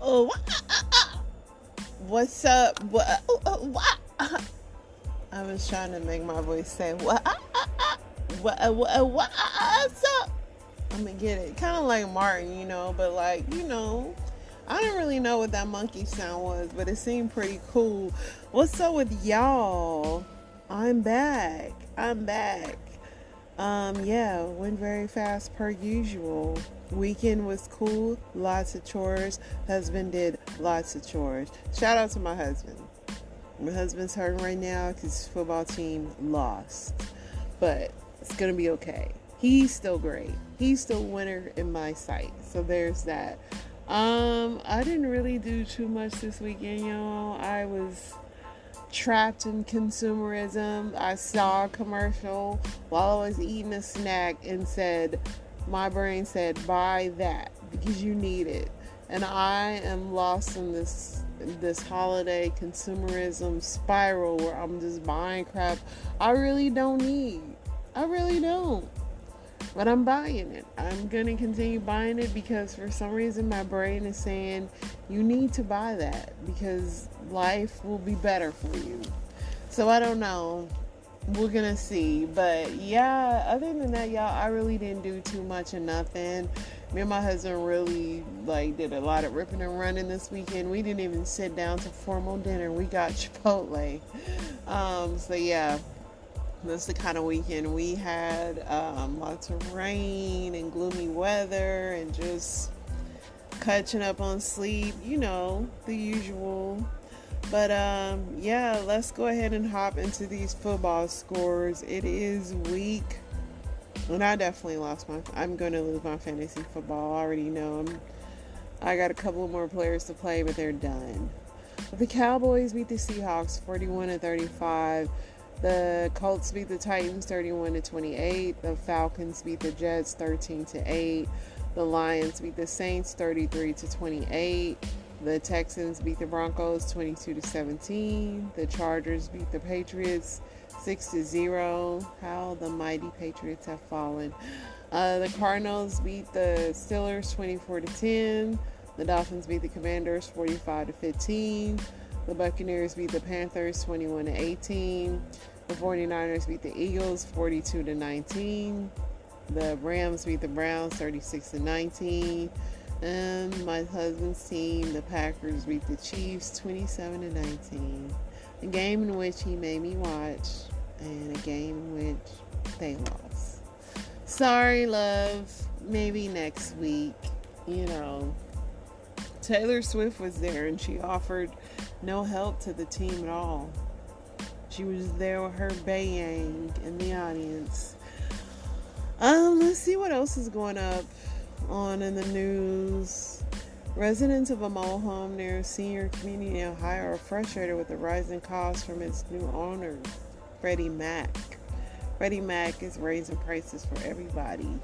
Oh, what's up? What? I was trying to make my voice say what's up? I'm gonna get it. Kind of like Martin, but I don't really know what that monkey sound was, but it seemed pretty cool. What's up with y'all? I'm back. Yeah, went very fast per usual. Weekend was cool, lots of chores. Husband did lots of chores. Shout out to my husband. My husband's hurting right now because his football team lost. But it's going to be okay. He's still great. He's still winner in my sight. So there's that. I didn't really do too much this weekend, y'all. I was trapped in consumerism. I saw a commercial while I was eating a snack and my brain said, buy that because you need it. And I am lost in this holiday consumerism spiral where I'm just buying crap I really don't need. I really don't. But I'm buying it. I'm going to continue buying it because for some reason my brain is saying you need to buy that because life will be better for you. So I don't know. We're going to see. But yeah, other than that, y'all, I really didn't do too much of nothing. Me and my husband really did a lot of ripping and running this weekend. We didn't even sit down to formal dinner. We got Chipotle. So yeah. That's the kind of weekend we had. Lots of rain and gloomy weather and just catching up on sleep, the usual. But yeah, let's go ahead and hop into these football scores. It is week, and I definitely I'm going to lose my fantasy football. I already know. I got a couple more players to play, but they're done. But the Cowboys beat the Seahawks 41-35. The Colts beat the Titans 31-28. The Falcons beat the Jets 13-8. The Lions beat the Saints 33-28. The Texans beat the Broncos 22-17. The Chargers beat the Patriots 6-0. How the mighty Patriots have fallen. The Cardinals beat the Steelers 24-10. The Dolphins beat the Commanders 45-15. The Buccaneers beat the Panthers 21-18. The 49ers beat the Eagles 42-19. The Rams beat the Browns 36-19. And my husband's team, the Packers, beat the Chiefs 27-19. A game in which he made me watch and a game in which they lost. Sorry, love. Maybe next week. Taylor Swift was there and she offered no help to the team at all. She was there with her baying in the audience. Let's see what else is going on in the news. Residents of a mobile home near a senior community in Ohio are frustrated with the rising costs from its new owner, Freddie Mac. Freddie Mac is raising prices for everybody.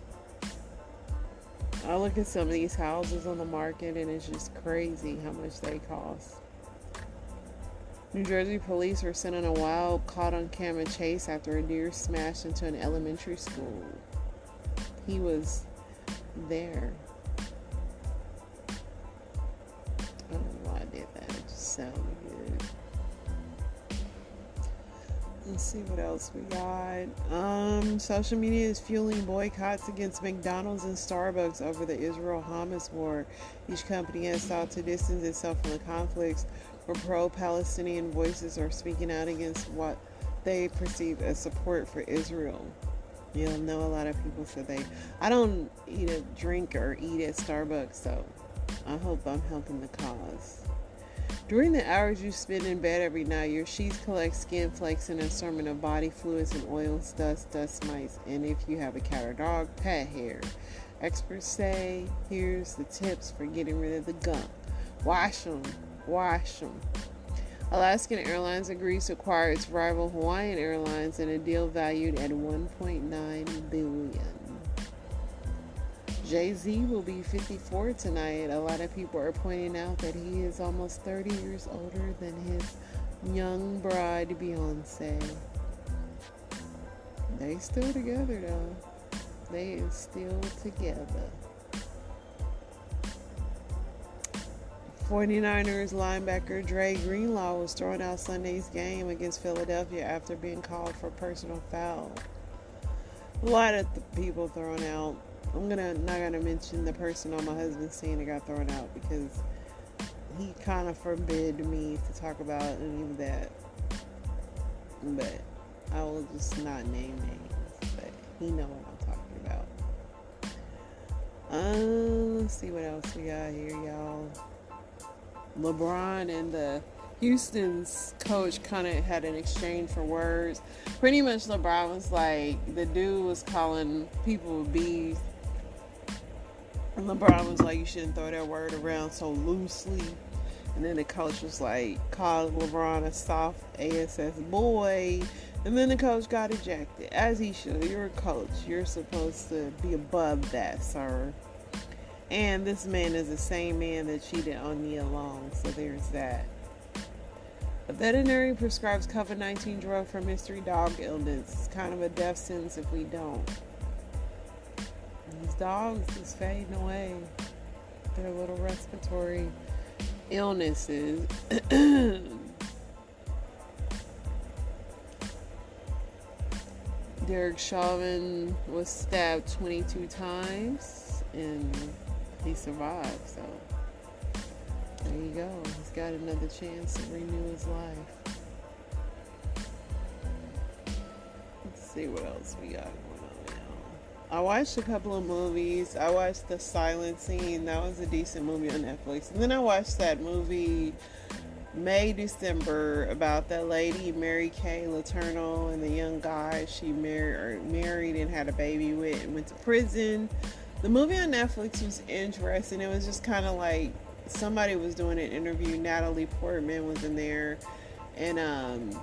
I look at some of these houses on the market and it's just crazy how much they cost. New Jersey police were sent on a wild caught-on-camera chase after a deer smashed into an elementary school. He was there. I don't know why I did that. It just sounded good. Let's see what else we got. Social media is fueling boycotts against McDonald's and Starbucks over the Israel-Hamas war. Each company has sought to distance itself from the conflicts, where pro-Palestinian voices are speaking out against what they perceive as support for Israel. You'll know a lot of people said I don't drink or eat at Starbucks, so I hope I'm helping the cause. During the hours you spend in bed every night, your sheets collect skin flakes and an assortment of body fluids and oils, dust mites, and if you have a cat or dog, pet hair. Experts say, here's the tips for getting rid of the gunk. Wash them. Alaskan Airlines agrees to acquire its rival Hawaiian Airlines in a deal valued at $1.9 billion. Jay-Z will be 54 tonight. A lot of people are pointing out that he is almost 30 years older than his young bride, Beyonce. They still together, though. They are still together. 49ers linebacker Dre Greenlaw was thrown out Sunday's game against Philadelphia after being called for personal foul. A lot of people thrown out. I'm not gonna mention the person on my husband's team that got thrown out because he kind of forbid me to talk about any of that. But I will just not name names. But he know what I'm talking about. Let's see what else we got here, y'all. LeBron and the Houston's coach kind of had an exchange for words. Pretty much LeBron was like, the dude was calling people bees. And LeBron was like, you shouldn't throw that word around so loosely. And then the coach was like, called LeBron a soft ASS boy. And then the coach got ejected, as he should. You're a coach. You're supposed to be above that, sir. And this man is the same man that cheated on Nia Long, so there's that. A veterinary prescribes COVID-19 drug for mystery dog illness. It's kind of a death sentence if we don't. These dogs is fading away. Their little respiratory illnesses. Derek Chauvin was stabbed 22 times and he survived, so there you go. He's got another chance to renew his life. Let's see what else we got going on now. I watched a couple of movies. I watched The Silent Scene. That was a decent movie on Netflix. And then I watched that movie December about that lady, Mary Kay Letourneau, and the young guy she married and had a baby with and went to prison. The movie on Netflix was interesting. It was just kind of like somebody was doing an interview. Natalie Portman was in there, and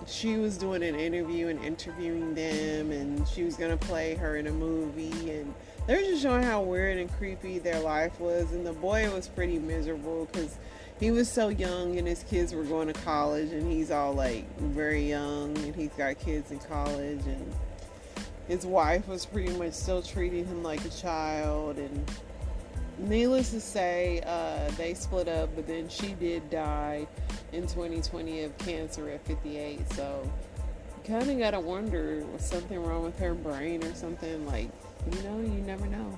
she was doing an interview and interviewing them, and she was gonna play her in a movie, and they were just showing how weird and creepy their life was. And the boy was pretty miserable because he was so young and his kids were going to college, and he's all like very young and he's got kids in college, and his wife was pretty much still treating him like a child. And needless to say, they split up, but then she did die in 2020 of cancer at 58. So you kind of gotta wonder, was something wrong with her brain or something? Like, you never know.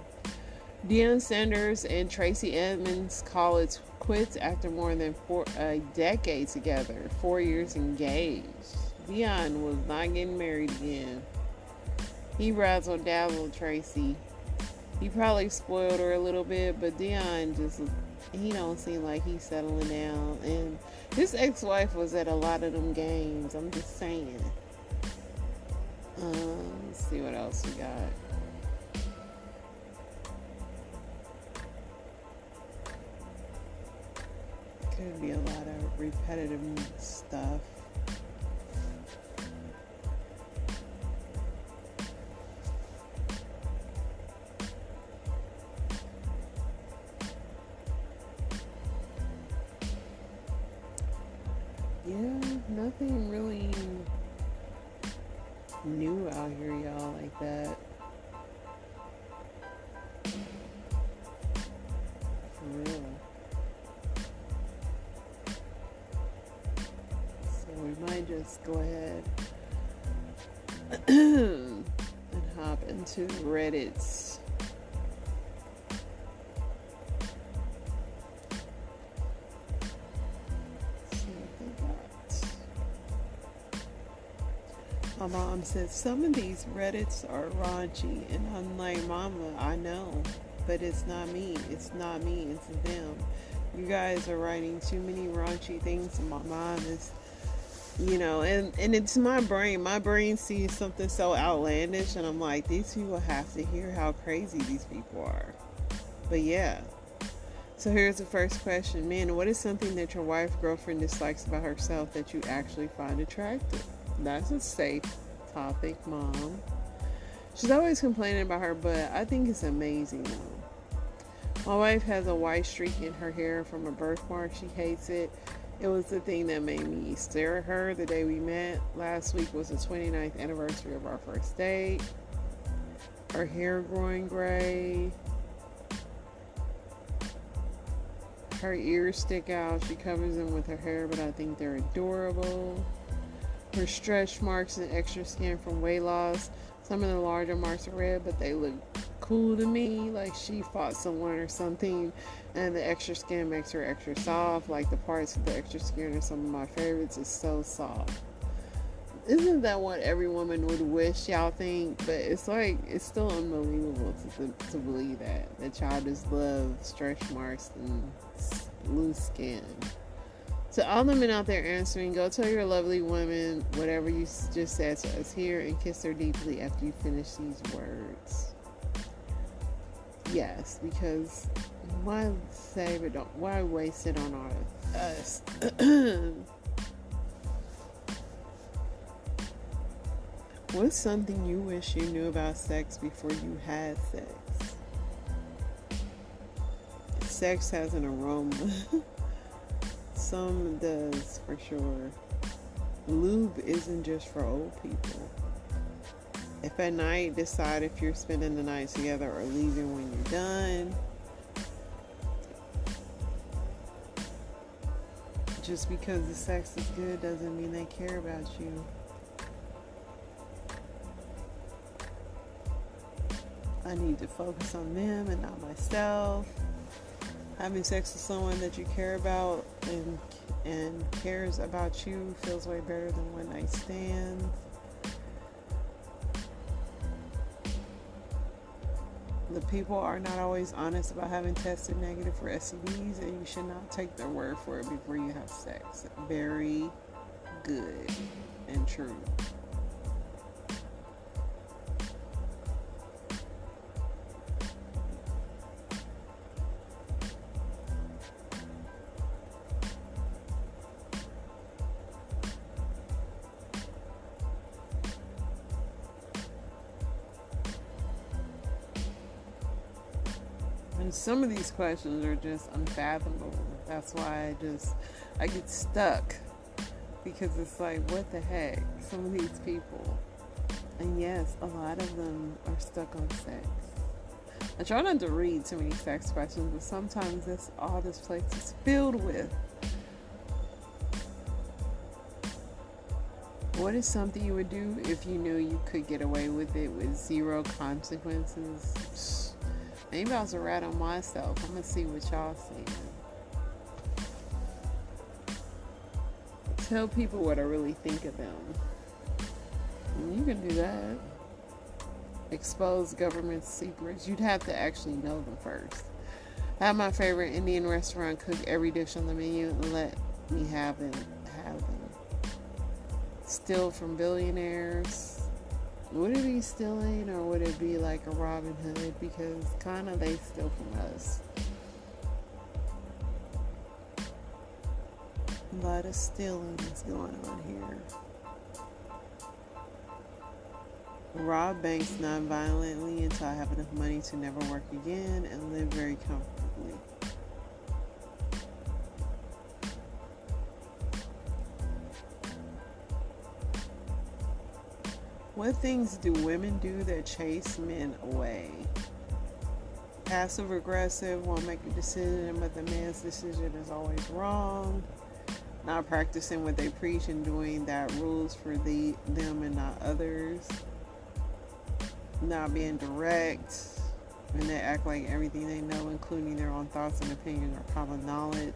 Deion Sanders and Tracy Edmonds call it quits after more than a decade together, 4 years engaged. Deion was not getting married again. He razzle dazzled Tracy. He probably spoiled her a little bit, but Deion he don't seem like he's settling down. And his ex-wife was at a lot of them games. I'm just saying. Let's see what else we got. Could be a lot of repetitive stuff. Yeah, nothing really new out here, y'all, like that. For real. So we might just go ahead and hop into Reddit's. My mom said some of these Reddits are raunchy, and I'm like, Mama, I know, but it's not me. It's not me. It's them. You guys are writing too many raunchy things, and my mom is, and it's my brain. My brain sees something so outlandish, and I'm like, these people have to hear how crazy these people are. But yeah. So here's the first question. Man, what is something that your wife, girlfriend dislikes about herself that you actually find attractive? That's a safe topic, Mom. She's always complaining about her butt. I think it's amazing, though. My wife has a white streak in her hair from a birthmark. She hates it. It was the thing that made me stare at her the day we met. Last week was the 29th anniversary of our first date. Her hair growing gray. Her ears stick out. She covers them with her hair, but I think they're adorable. Her stretch marks and extra skin from weight loss. Some of the larger marks are red, but they look cool to me. Like she fought someone or something, and the extra skin makes her extra soft. Like the parts of the extra skin are some of my favorites. It's so soft. Isn't that what every woman would wish? Y'all think, but it's like it's still unbelievable to believe that y'all just love stretch marks and loose skin. To all the men out there answering, go tell your lovely woman whatever you just said to us here and kiss her deeply after you finish these words. Yes, because why save it? Why waste it on us? What's something you wish you knew about sex before you had sex? Sex has an aroma. Some does, for sure. Lube isn't just for old people. If at night, decide if you're spending the night together or leaving when you're done. Just because the sex is good doesn't mean they care about you. I need to focus on them and not myself. Having sex with someone that you care about and cares about you feels way better than one night stands. The people are not always honest about having tested negative for STDs, and you should not take their word for it before you have sex. Very good and true. And some of these questions are just unfathomable. That's why I get stuck, because it's like, what the heck? Some of these people, and yes, a lot of them are stuck on sex. I try not to read too many sex questions, but sometimes that's all this place is filled with. What is something you would do if you knew you could get away with it with zero consequences? Maybe I was a rat on myself. I'm gonna see what y'all saying. Tell people what I really think of them. You can do that. Expose government secrets. You'd have to actually know them first. Have my favorite Indian restaurant cook every dish on the menu and let me have them. Steal from billionaires. Would it be stealing, or would it be like a Robin Hood? Because kind of they steal from us. A lot of stealing is going on here. Rob banks non-violently until I have enough money to never work again and live very comfortably. What things do women do that chase men away? Passive aggressive, won't make a decision, but the man's decision is always wrong. Not practicing what they preach and doing that rules for them and not others. Not being direct, and they act like everything they know, including their own thoughts and opinions, are common knowledge.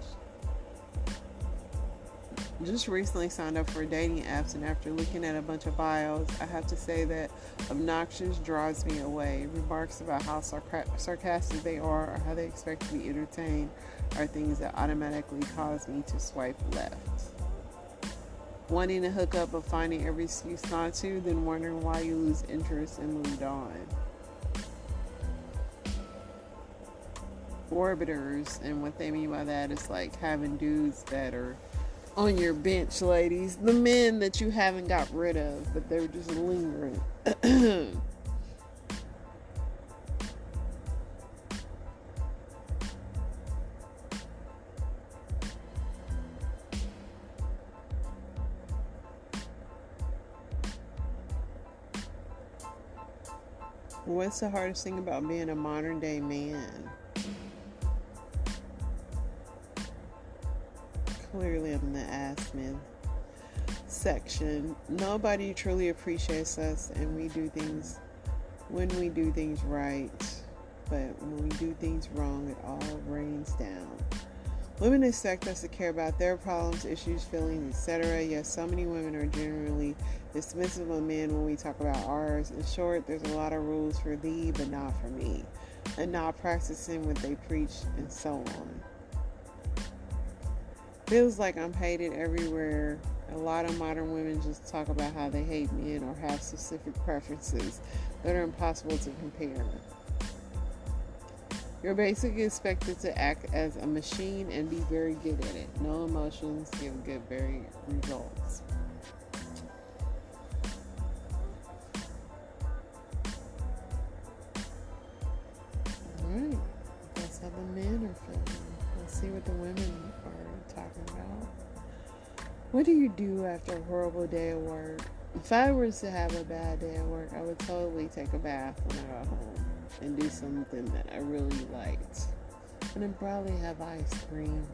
Just recently signed up for dating apps, and after looking at a bunch of bios, I have to say that obnoxious drives me away. Remarks about how sarcastic they are or how they expect to be entertained are things that automatically cause me to swipe left. Wanting to hook up but finding every excuse not to, then wondering why you lose interest and moved on. Orbiters, and what they mean by that is like having dudes that are on your bench, ladies. The men that you haven't got rid of, but they're just lingering. What's the hardest thing about being a modern day man? Clearly, I'm in the Ask Men section. Nobody truly appreciates us, and when we do things right, but when we do things wrong, it all rains down. Women expect us to care about their problems, issues, feelings, etc. Yet so many women are generally dismissive of men when we talk about ours. In short, there's a lot of rules for thee, but not for me, and not practicing what they preach, and so on. Feels like I'm hated everywhere. A lot of modern women just talk about how they hate men or have specific preferences that are impossible to compare. You're basically expected to act as a machine and be very good at it. No emotions give good, very results. Alright, that's how the men are feeling. Let's see what the women are talking about. What do you do after a horrible day at work? If I was to have a bad day at work, I would totally take a bath when I got home and do something that I really liked. And then probably have ice cream.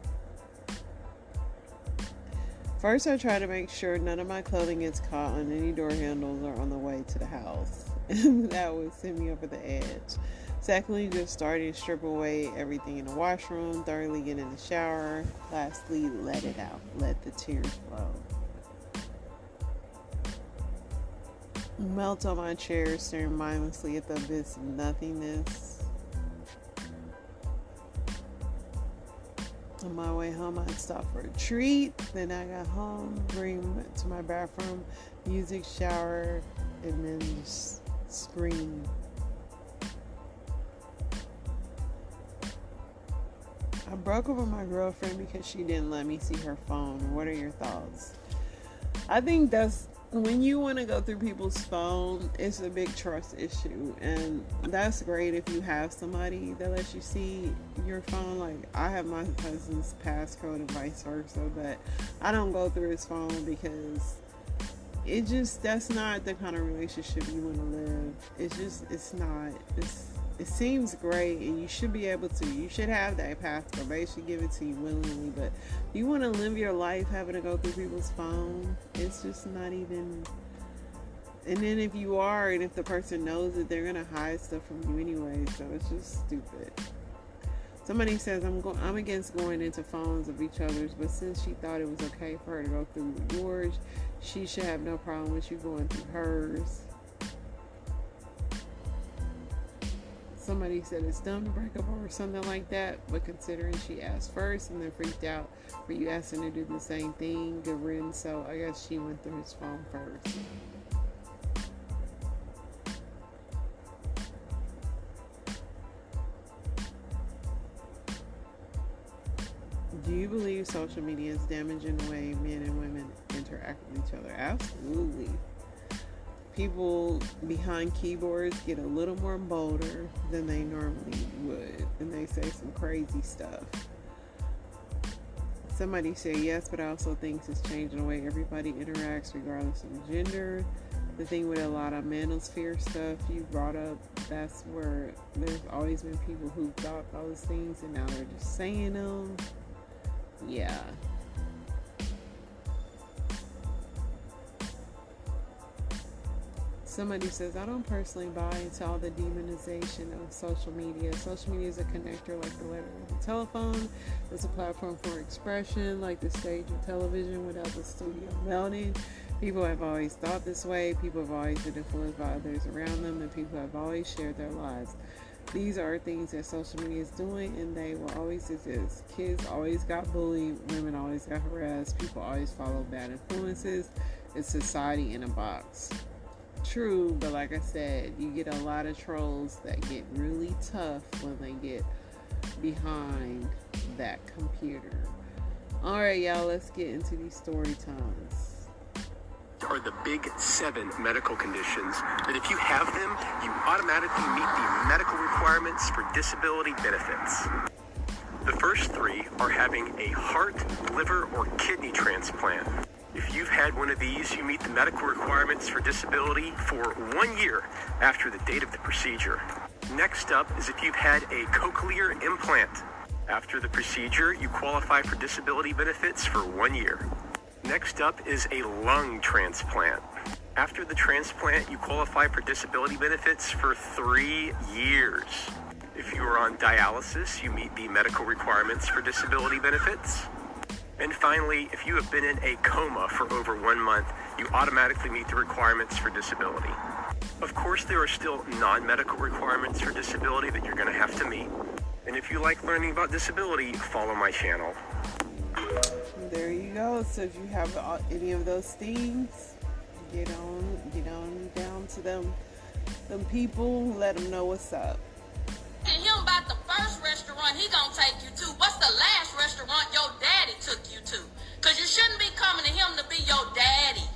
First, I try to make sure none of my clothing gets caught on any door handles or on the way to the house. That would send me over the edge. Secondly, just starting to strip away everything in the washroom. Thirdly, get in the shower. Lastly, let it out. Let the tears flow. Melt on my chair, staring mindlessly at the abyss of nothingness. On my way home, I'd stop for a treat. Then I got home, bring to my bathroom, music, shower, and then just scream. I broke up with my girlfriend because she didn't let me see her phone. What are your thoughts? I think that's when you want to go through people's phone, it's a big trust issue, and that's great if you have somebody that lets you see your phone. Like, I have my husband's passcode and vice versa, but I don't go through his phone because that's not the kind of relationship you want to live. It's not. It seems great, and you should be able to. You should have that passcode. They should give it to you willingly. But you want to live your life having to go through people's phone. It's just not even. And then if you are, and if the person knows it, they're gonna hide stuff from you anyway. So it's just stupid. Somebody says I'm against going into phones of each other's, but since she thought it was okay for her to go through yours, she should have no problem with you going through hers. Somebody said it's dumb to break up over something like that, but considering she asked first and then freaked out for you asking her to do the same thing, good riddance. So I guess she went through his phone first. Do you believe social media is damaging the way men and women interact with each other? Absolutely. People behind keyboards get a little more bolder than they normally would, and they say some crazy stuff. Somebody said yes, but I also think it's changing the way everybody interacts regardless of gender. The thing with a lot of manosphere stuff you brought up, that's where there's always been people who thought those things and now they're just saying them. Yeah. Somebody says, I don't personally buy into all the demonization of social media. Social media is a connector like the letter of the telephone. It's a platform for expression like the stage of television without the studio melting. People have always thought this way. People have always been influenced by others around them, and people have always shared their lives. These are things that social media is doing, and they will always exist. Kids always got bullied. Women always got harassed. People always follow bad influences. It's society in a box. True, but like I said, you get a lot of trolls that get really tough when they get behind that computer. Alright, y'all, let's get into these story times. Are the big 7 medical conditions that if you have them, you automatically meet the medical requirements for disability benefits. The first 3 are having a heart, liver, or kidney transplant. If you've had one of these, you meet the medical requirements for disability for 1 year after the date of the procedure. Next up is if you've had a cochlear implant. After the procedure, you qualify for disability benefits for 1 year. Next up is a lung transplant. After the transplant, you qualify for disability benefits for 3 years. If you are on dialysis, you meet the medical requirements for disability benefits. And finally, if you have been in a coma for over 1 month, you automatically meet the requirements for disability. Of course, there are still non-medical requirements for disability that you're going to have to meet. And if you like learning about disability, follow my channel. There you go. So if you have any of those things, get on down to them people, let them know what's up. And him about the first restaurant he gonna take you to. What's the last restaurant your daddy took you to? Cause you shouldn't be coming to him to be your daddy.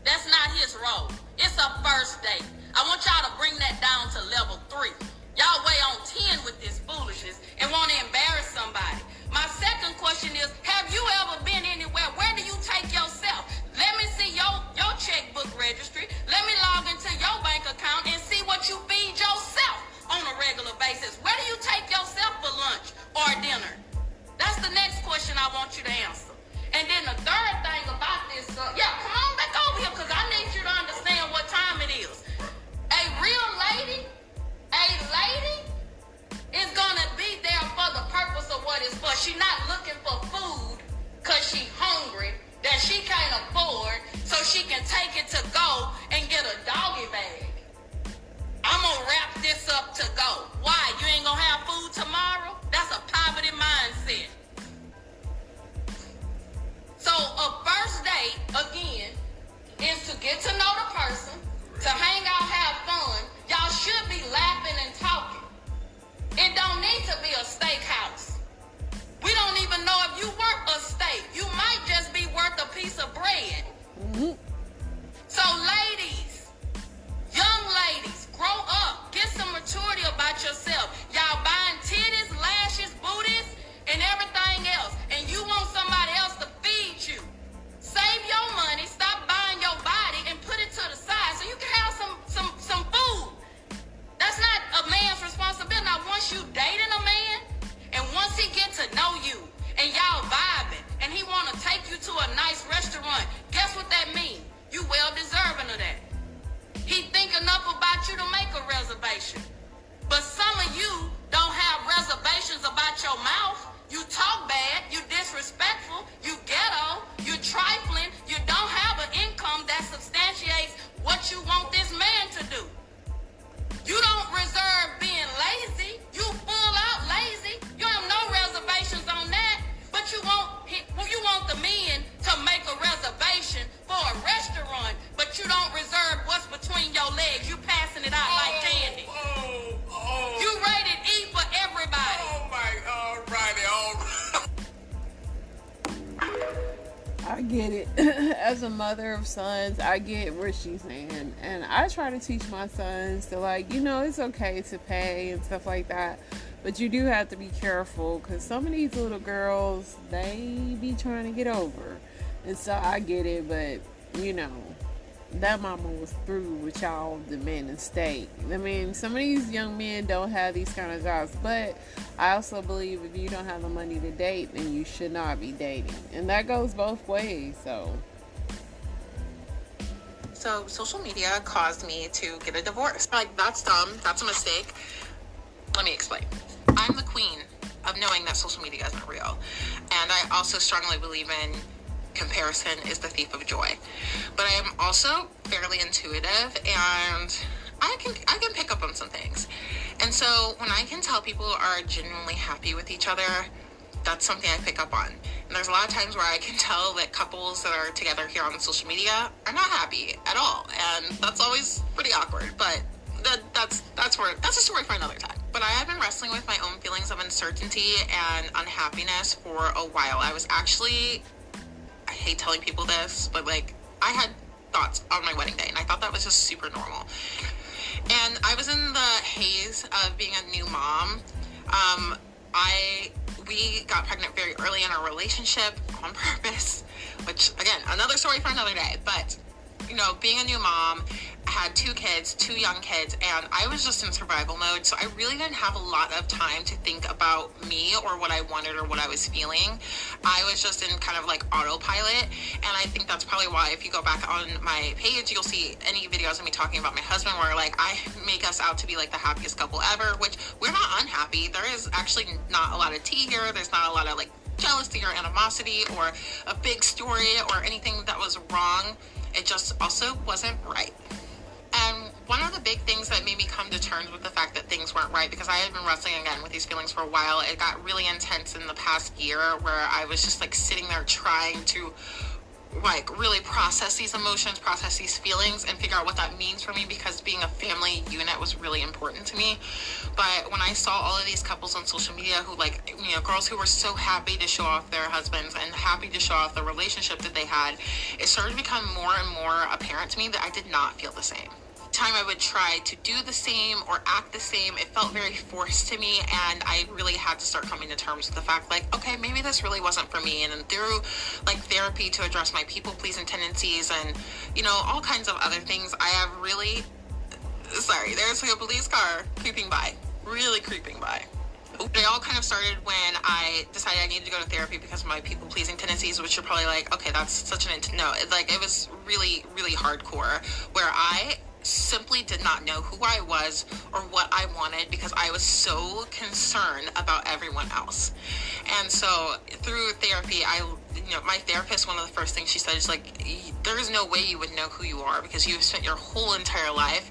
That's not his role. It's a first date. I want y'all to bring that down to level 3. Y'all way on 10 with this foolishness and want to embarrass somebody. My second question is, have you ever been anywhere? Where do you take yourself? Let me see your checkbook registry. Let me log into your bank account and see what you feed yourself on a regular basis. Where do you take yourself for lunch or dinner? That's the next question I want you to answer. And then the third thing about this, come on back over here because I need you to understand what time it is. A real lady is going to be there for the purpose of what it's for. She's not looking for food because she's hungry that she can't afford so she can take it to go and get a doggy bag. I'm going to wrap this up to go. Why? You ain't going to have food tomorrow? That's a poverty mindset. So a first date, again, is to get to know the person, to hang out, have fun. Y'all should be laughing and talking. It don't need to be a steakhouse. We don't even know if you worth a steak. You might just be worth a piece of bread. Mm-hmm. So ladies, young ladies, grow up. Get some maturity about yourself. Y'all buying titties, lashes, booties, and everything else. And you want somebody else to feed you. Save your money, stop buying your body, and put it to the side so you can have some food. That's not a man's responsibility. Now, once you dating a man, and once he gets to know you, and y'all vibing, and he want to take you to a nice restaurant, guess what that means? You well deserving of that. He think enough about you to make a reservation. But some of you don't have reservations about your mouth. You talk bad, you disrespectful, you ghetto, you trifling, you don't have an income that substantiates what you want this man to do. You don't reserve being lazy. You full out lazy. You have no reservations on that. But you want the men to make a reservation for a restaurant, but you don't reserve what's between your legs. You passing it out like candy. You rated E for everybody. All righty. I get it. As a mother of sons, I get where she's saying. And I try to teach my sons to, it's okay to pay and stuff like that. But you do have to be careful because some of these little girls, they be trying to get over. And so I get it, but, that mama was through with y'all demanding steak. I mean, some of these young men don't have these kind of jobs, but I also believe if you don't have the money to date, then you should not be dating. And that goes both ways, so. So social media caused me to get a divorce. That's dumb. That's a mistake. Let me explain. I'm the queen of knowing that social media isn't real. And I also strongly believe in comparison is the thief of joy. But I am also fairly intuitive and I can pick up on some things. And so when I can tell people are genuinely happy with each other, that's something I pick up on. And there's a lot of times where I can tell that couples that are together here on social media are not happy at all. And that's always pretty awkward, but that's a story for another time. But I have been wrestling with my own feelings of uncertainty and unhappiness for a while. I hate telling people this, but I had thoughts on my wedding day, and I thought that was just super normal. And I was in the haze of being a new mom. We got pregnant very early in our relationship on purpose, which again, another story for another day. But being a new mom, had 2 kids, 2 young kids, and I was just in survival mode. So I really didn't have a lot of time to think about me or what I wanted or what I was feeling. I was just in kind of like autopilot. And I think that's probably why if you go back on my page, you'll see any videos of me talking about my husband where like I make us out to be like the happiest couple ever, which we're not unhappy. There is actually not a lot of tea here. There's not a lot of like jealousy or animosity or a big story or anything that was wrong. It just also wasn't right. And one of the big things that made me come to terms with the fact that things weren't right, because I had been wrestling again with these feelings for a while, it got really intense in the past year where I was just like sitting there trying to like really process these emotions, process these feelings, and figure out what that means for me, because being a family unit was really important to me. But when I saw all of these couples on social media who like, you know, girls who were so happy to show off their husbands and happy to show off the relationship that they had, it started to become more and more apparent to me that I did not feel the same. Time I would try to do the same or act the same, it felt very forced to me, and I really had to start coming to terms with the fact like, okay, maybe this really wasn't for me. And then through like therapy to address my people-pleasing tendencies and, you know, all kinds of other things, I have really, sorry, there's like a police car creeping by, really creeping by. It all kind of started when I decided I needed to go to therapy because of my people-pleasing tendencies, which you're probably like, okay, that's such an, no, it was really, really hardcore, where I simply did not know who I was or what I wanted because I was so concerned about everyone else. And so through therapy, my therapist, one of the first things she said is like, there is no way you would know who you are because you've spent your whole entire life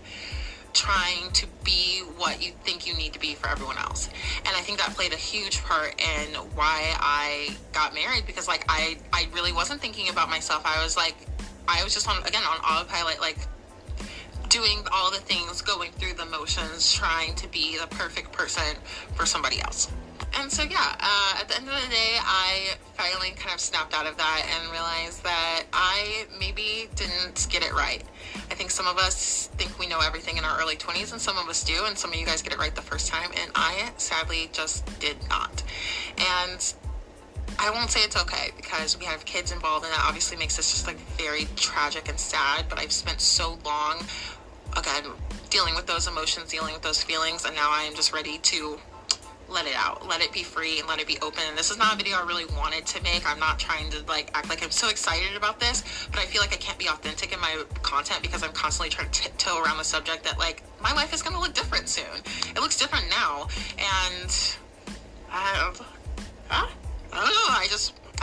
trying to be what you think you need to be for everyone else. And I think that played a huge part in why I got married, because like I really wasn't thinking about myself. I was just on autopilot, like doing all the things, going through the motions, trying to be the perfect person for somebody else. And so, at the end of the day, I finally kind of snapped out of that and realized that I maybe didn't get it right. I think some of us think we know everything in our early 20s, and some of us do, and some of you guys get it right the first time, and I sadly just did not. And I won't say it's okay because we have kids involved, and that obviously makes this just like very tragic and sad, but I've spent so long, again, dealing with those emotions, dealing with those feelings, and now I am just ready to let it out, let it be free, and let it be open. And this is not a video I really wanted to make. I'm not trying to like act like I'm so excited about this, but I feel like I can't be authentic in my content because I'm constantly trying to tiptoe around the subject that like my life is going to look different soon. It looks different now, and I don't know, I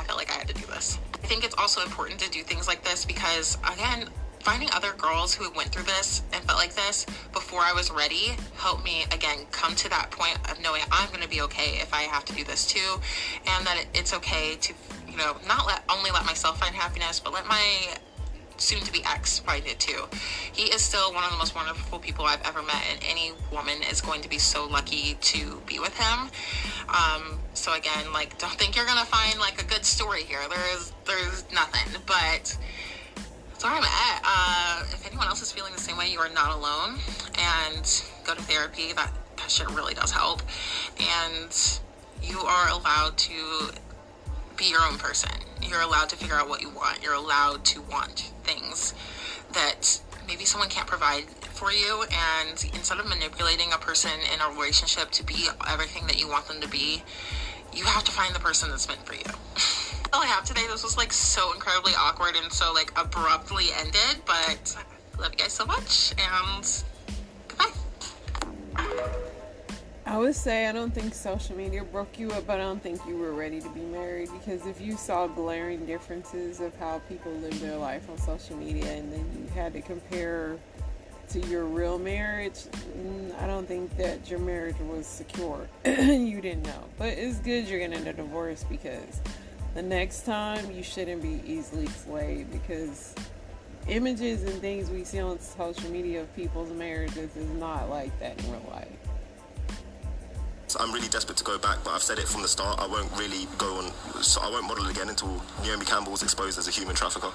felt like I had to do this. I think it's also important to do things like this because, again, finding other girls who went through this and felt like this before I was ready helped me, again, come to that point of knowing I'm going to be okay if I have to do this too, and that it's okay to, not only let myself find happiness, but let my soon-to-be ex find it too. He is still one of the most wonderful people I've ever met, and any woman is going to be so lucky to be with him. So again, like, don't think you're gonna find like a good story here. There's nothing, but that's where I'm at. If anyone else is feeling the same way, you are not alone, and go to therapy. That shit really does help, and you are allowed to be your own person. You're allowed to figure out what you want. You're allowed to want things that maybe someone can't provide for you, and instead of manipulating a person in a relationship to be everything that you want them to be, you have to find the person that's meant for you. All I have today, this was like so incredibly awkward and so like abruptly ended, but I love you guys so much, and goodbye. I would say I don't think social media broke you up, but I don't think you were ready to be married, because if you saw glaring differences of how people live their life on social media and then you had to compare to your real marriage, I don't think that your marriage was secure. You didn't know. But it's good you're getting a divorce, because the next time you shouldn't be easily swayed, because images and things we see on social media of people's marriages is not like that in real life. I'm really desperate to go back, but I've said it from the start, I won't really go on, so I won't model again until Naomi Campbell was exposed as a human trafficker.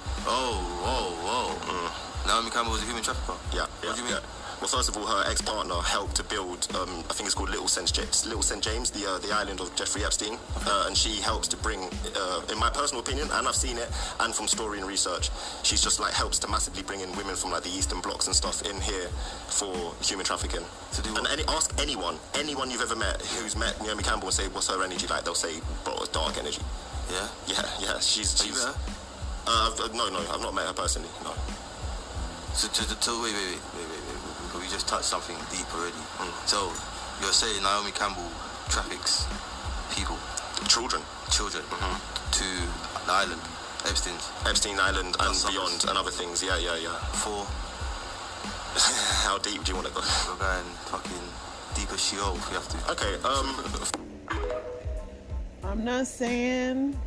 Naomi Campbell was a human trafficker? Yeah. What do you mean? Well, first of all, her ex-partner helped to build, I think it's called Little St. James, the island of Jeffrey Epstein, and she helps to bring, in my personal opinion, and I've seen it, and from story and research, she's just like helps to massively bring in women from like the Eastern blocks and stuff in here for human trafficking. And ask anyone you've ever met who's met Naomi Campbell and say what's her energy like, they'll say, bro, it's dark energy. Yeah. She's. Have you met her? No, I've not met her personally. No. So wait. We just touched something deep already. So you're saying Naomi Campbell traffics people, children, to the island, Epstein Island, and beyond, and other things. Yeah. For how deep do you want to go? We're going fucking deep as Sheol if we have to. Okay. I'm not saying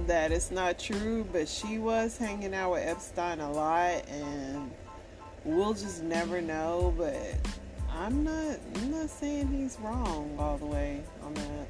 that it's not true, but she was hanging out with Epstein a lot, and we'll just never know. But I'm not saying he's wrong all the way on that.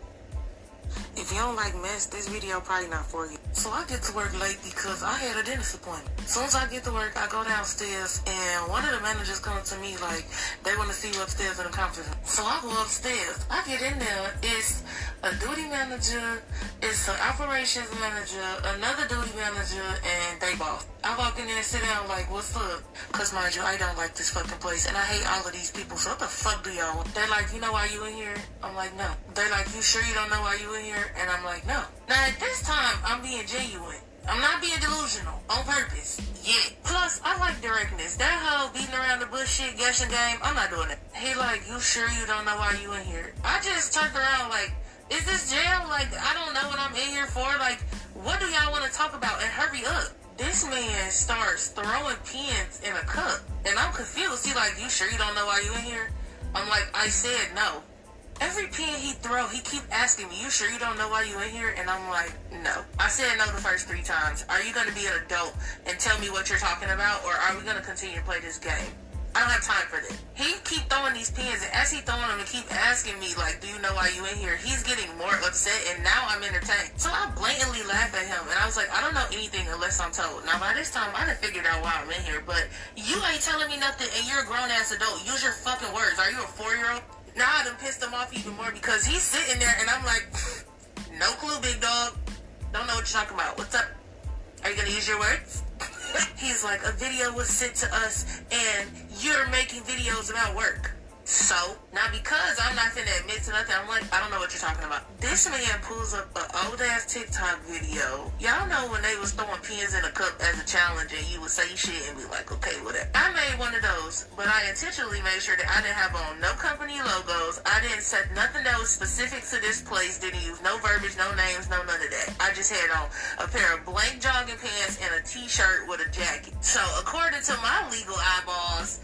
If you don't like mess, this video probably not for you. So I get to work late because I had a dentist appointment. As soon as I get to work, I go downstairs, and one of the managers comes to me like they want to see you upstairs in the conference room. So I go upstairs. I get in there. It's a duty manager, it's an operations manager, another duty manager, and they boss. I walk in there and sit down like, what's up? Because mind you, I don't like this fucking place, and I hate all of these people, so what the fuck do y'all want? They're like, you know why you in here? I'm like, no. They're like, you sure you don't know why you in here? And I'm like, no. Now at this time, I'm being genuine. I'm not being delusional on purpose. Yeah. Plus, I like directness. That whole beating around the bush shit, guessing game, I'm not doing it. He like, you sure you don't know why you in here? I just turned around like, is this jail? Like, I don't know what I'm in here for. Like, what do y'all want to talk about? And hurry up. This man starts throwing pins in a cup. And I'm confused. He like, you sure you don't know why you in here? I'm like, I said no. Every pin he throw, he keep asking me, you sure you don't know why you in here? And I'm like, no. I said no the first 3 times. Are you going to be an adult and tell me what you're talking about? Or are we going to continue to play this game? I don't have time for this. He keep throwing these pins, and as he throwing them and keep asking me, like, do you know why you in here? He's getting more upset, and now I'm entertained. So I blatantly laugh at him, and I was like, I don't know anything unless I'm told. Now, by this time, I done figured out why I'm in here, but you ain't telling me nothing, and you're a grown-ass adult. Use your fucking words. Are you a 4-year-old? Now I done pissed him off even more because he's sitting there, and I'm like, no clue, big dog. Don't know what you're talking about. What's up? Are you gonna use your words? He's like, a video was sent to us, and you're making videos about work. So, now because I'm not finna admit to nothing, I'm like, I don't know what you're talking about. This man pulls up an old-ass TikTok video. Y'all know when they was throwing pins in a cup as a challenge, and you would say shit and be like, okay, whatever. I made one of those, but I intentionally made sure that I didn't have on no company logos. I didn't set nothing that was specific to this place. Didn't use no verbiage, no names, no none of that. I just had on a pair of blank jogging pants and a t-shirt with a jacket. So, according to my legal eyeballs,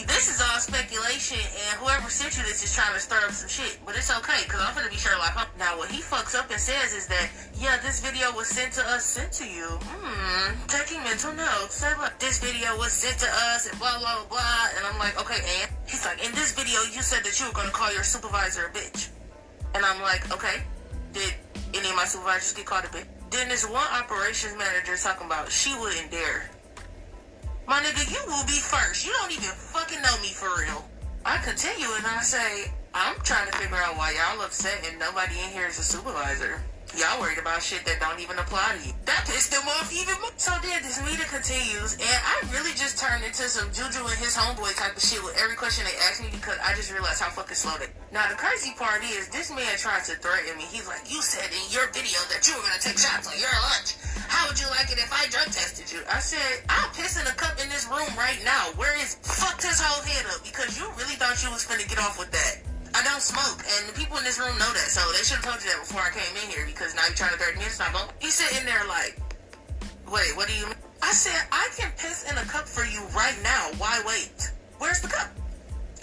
this is all speculation, and whoever sent you this is trying to stir up some shit. But it's okay, because I'm going to be sure like, now what he fucks up and says is that, yeah, this video was sent to us, sent to you. Taking mental notes. Say, look, this video was sent to us, and blah, blah, blah. And I'm like, okay, and? He's like, in this video, you said that you were going to call your supervisor a bitch. And I'm like, okay, did any of my supervisors get called a bitch? Then this one operations manager talking about she wouldn't dare. My nigga, you will be first. You don't even fucking know me for real. I continue and I say, I'm trying to figure out why y'all upset and nobody in here is a supervisor. Y'all worried about shit that don't even apply to you. That pissed him off even more. So then this meeting continues, and I really just turned into some Juju and his homeboy type of shit with every question they asked me because I just realized how fucking slow they. Now the crazy part is, this man tried to threaten me. He's like, you said in your video that you were gonna take shots on your lunch. How would you like it if I drug tested you? I said, I'll piss in a cup in this room right now. Where is fucked his whole head up because you really thought you was finna get off with that. I don't smoke, and the people in this room know that, so they should have told you that before I came in here, because now you're trying to threaten me. It's not going. He's sitting there like, wait, what do you mean? I said, I can piss in a cup for you right now. Why wait? Where's the cup?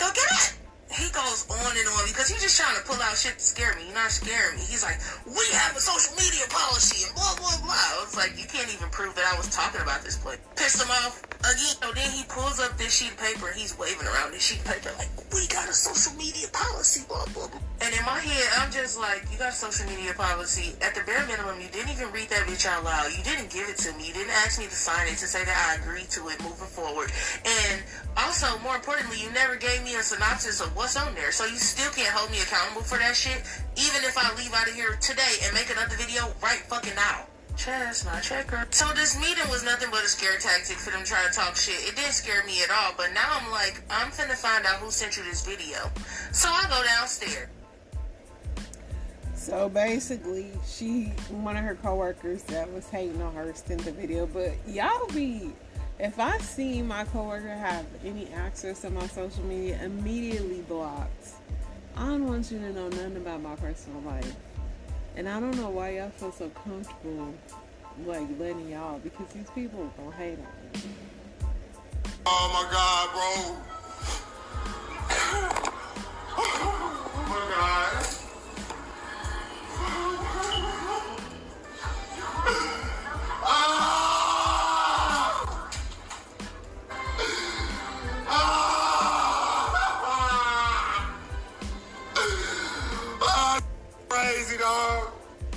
Go get it! He goes on and on, because he's just trying to pull out shit to scare me. You're not scaring me. He's like, we have a social media policy, and blah, blah, blah. I was like, you can't even prove that I was talking about this place. Pissed him off again. So then he pulls up this sheet of paper and he's waving around this sheet of paper like, we got a social media policy, blah, blah, blah. And in my head, I'm just like, you got a social media policy. At the bare minimum, you didn't even read that bitch out loud. You didn't give it to me. You didn't ask me to sign it to say that I agree to it moving forward. And also, more importantly, you never gave me a synopsis of what's on there. So you still can't hold me accountable for that shit, even if I leave out of here today and make another video right fucking now. Chestnut checker. So this meeting was nothing but a scare tactic for them trying to talk shit. It didn't scare me at all, but now I'm like, I'm finna find out who sent you this video. So I go downstairs. So basically, one of her coworkers that was hating on her sent the video, but y'all if I see my coworker have any access to my social media, immediately blocked. I don't want you to know nothing about my personal life. And I don't know why y'all feel so comfortable, like, letting y'all, because these people are gonna hate on me. Oh my God, bro. Oh my God.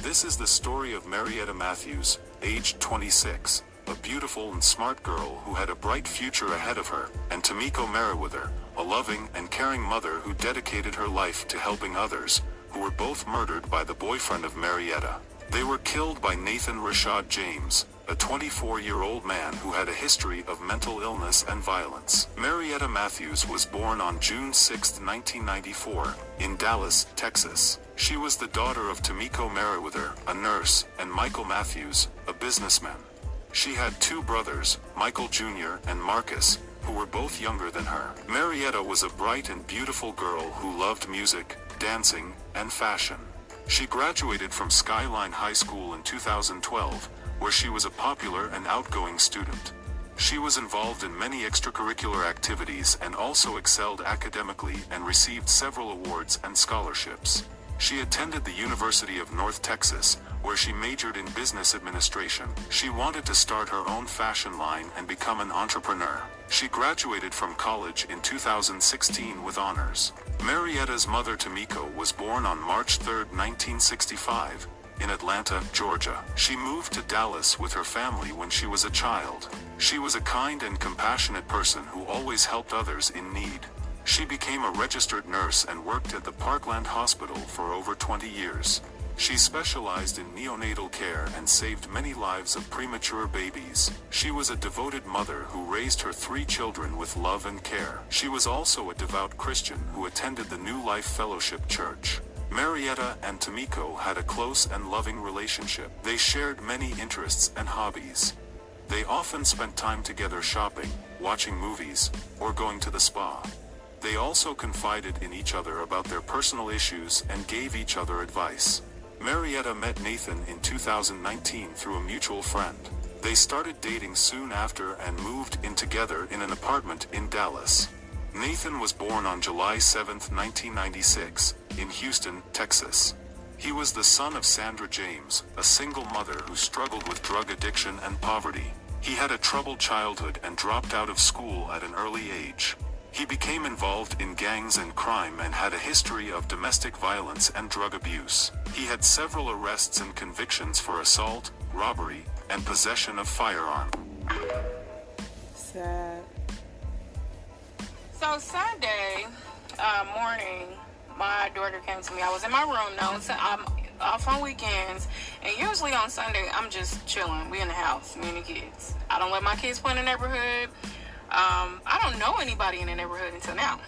This is the story of Marietta Matthews, aged 26, a beautiful and smart girl who had a bright future ahead of her, and Tamiko Merriweather, a loving and caring mother who dedicated her life to helping others, who were both murdered by the boyfriend of Marietta. They were killed by Nathan Rashad James, a 24-year-old man who had a history of mental illness and violence. Marietta Matthews was born on June 6, 1994, in Dallas, Texas. She was the daughter of Tamiko Merriweather, a nurse, and Michael Matthews, a businessman. She had two brothers, Michael Jr. and Marcus, who were both younger than her. Marietta was a bright and beautiful girl who loved music, dancing, and fashion. She graduated from Skyline High School in 2012, where she was a popular and outgoing student. She was involved in many extracurricular activities and also excelled academically and received several awards and scholarships. She attended the University of North Texas, where she majored in business administration. She wanted to start her own fashion line and become an entrepreneur. She graduated from college in 2016 with honors. Marietta's mother Tamiko was born on March 3, 1965, in Atlanta, Georgia. She moved to Dallas with her family when she was a child. She was a kind and compassionate person who always helped others in need. She became a registered nurse and worked at the Parkland Hospital for over 20 years. She specialized in neonatal care and saved many lives of premature babies. She was a devoted mother who raised her 3 children with love and care. She was also a devout Christian who attended the New Life Fellowship Church. Marietta and Tamiko had a close and loving relationship. They shared many interests and hobbies. They often spent time together shopping, watching movies, or going to the spa. They also confided in each other about their personal issues and gave each other advice. Marietta met Nathan in 2019 through a mutual friend. They started dating soon after and moved in together in an apartment in Dallas. Nathan was born on July 7, 1996, in Houston, Texas. He was the son of Sandra James, a single mother who struggled with drug addiction and poverty. He had a troubled childhood and dropped out of school at an early age. He became involved in gangs and crime and had a history of domestic violence and drug abuse. He had several arrests and convictions for assault, robbery, and possession of firearm. Sad. So Sunday morning, my daughter came to me. I was in my room now. So I'm off on weekends, and usually on Sunday, I'm just chilling. We in the house, me and the kids. I don't let my kids play in the neighborhood. I don't know anybody in the neighborhood until now.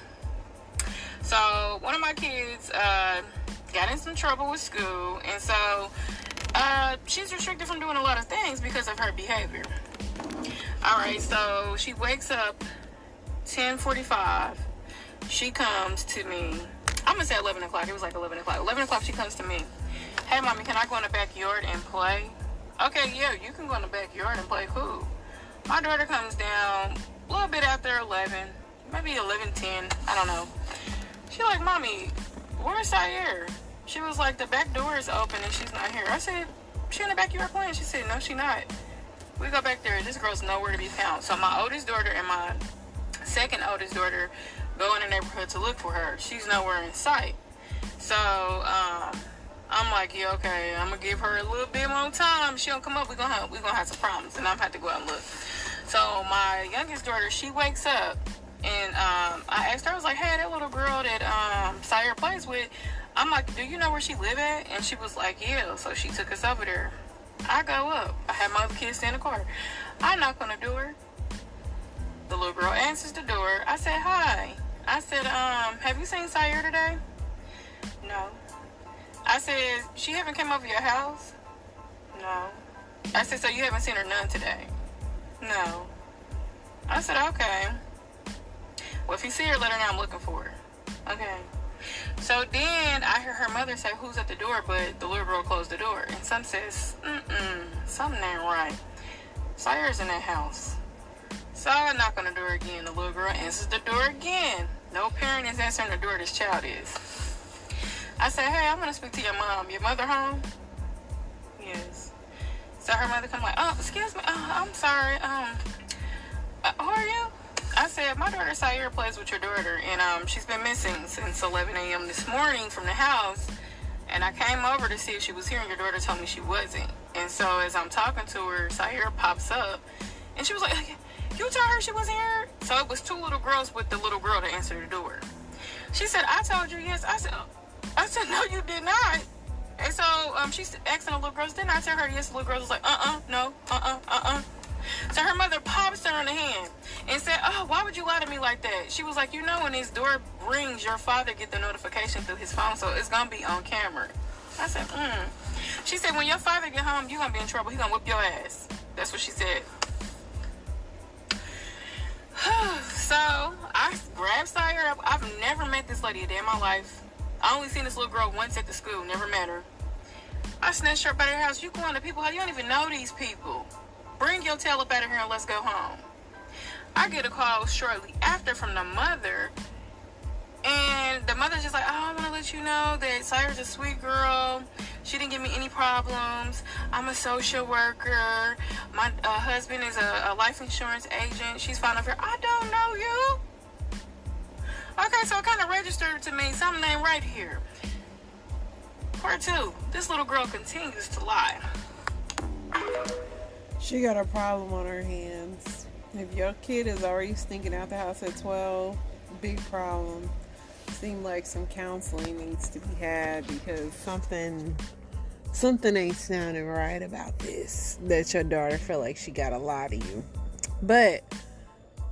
So one of my kids got in some trouble with school, and so she's restricted from doing a lot of things because of her behavior. All right, so she wakes up 10:45. She comes to me. I'm gonna say 11 o'clock. It was like 11 o'clock. 11 o'clock, she comes to me. Hey, mommy, can I go in the backyard and play? Okay, yeah, you can go in the backyard and play. Cool. My daughter comes down a little bit after 11, maybe 11:10, I don't know. She like, mommy, where's Sayer? She was like, the back door is open and she's not here. I said, she in the backyard playing. She said, no, she not. We go back there. This girl's nowhere to be found. So my oldest daughter and my second oldest daughter go in the neighborhood to look for her. She's nowhere in sight. So I'm like, yeah, okay, I'm gonna give her a little bit more time. She don't come up, we're gonna have some problems, and I'm gonna have to go out and look. So my youngest daughter, she wakes up, and I asked her, I was like, hey, that little girl that Sire plays with, I'm like, do you know where she live at? And she was like, yeah. So she took us over there. I go up. I have my other kids stay in the car. I knock on the door. The little girl answers the door. I said, hi. I said, have you seen Sire today? No. I said, she haven't came over your house? No. I said, so you haven't seen her none today? No. I said, okay. Well, if you see her, let her know I'm looking for her. Okay. So then I hear her mother say, who's at the door? But the little girl closed the door. And son says, something ain't right. Sire's in that house. So I knock on the door again. The little girl answers the door again. No parent is answering the door. This child is. I said, hey, I'm going to speak to your mom. Your mother home? Yes. So her mother come like, oh, excuse me. I'm sorry. Who are you? I said, my daughter Sire plays with your daughter, and she's been missing since 11 a.m. this morning from the house, and I came over to see if she was here, and your daughter told me she wasn't. And so as I'm talking to her, Sire pops up, and she was like, you told her she wasn't here? So it was two little girls with the little girl to answer the door. She said, I told you yes. I said, no, you did not. And so she's asking the little girls, didn't I tell her yes? The little girl was like, no, So her mother pops her in the hand and said, oh, why would you lie to me like that? She was like, you know, when his door rings, your father get the notification through his phone, so it's going to be on camera. I said, She said, when your father get home, you're going to be in trouble. He's going to whip your ass. That's what she said. So I grabbed Sire. I've never met this lady a day in my life. I only seen this little girl once at the school. Never met her. I snatched her up out of her house. You going to people's house? You don't even know these people. Bring your tail up out of here and let's go home. I get a call shortly after from the mother. And the mother's just like, oh, I want to let you know that Sire's a sweet girl. She didn't give me any problems. I'm a social worker. My husband is a life insurance agent. She's fine up here. I don't know you. Okay, so it kind of registered to me something ain't right here. Part two, this little girl continues to lie. She got a problem on her hands. If your kid is already sneaking out the house at 12, big problem. Seems like some counseling needs to be had because something ain't sounding right about this. That your daughter feel like she gotta lie to you. But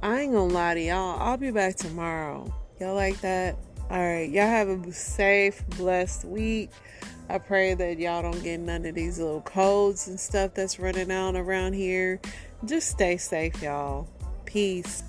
I ain't gonna lie to y'all. I'll be back tomorrow. Y'all like that? Alright, y'all have a safe, blessed week. I pray that y'all don't get none of these little codes and stuff that's running out around here. Just stay safe, y'all. Peace.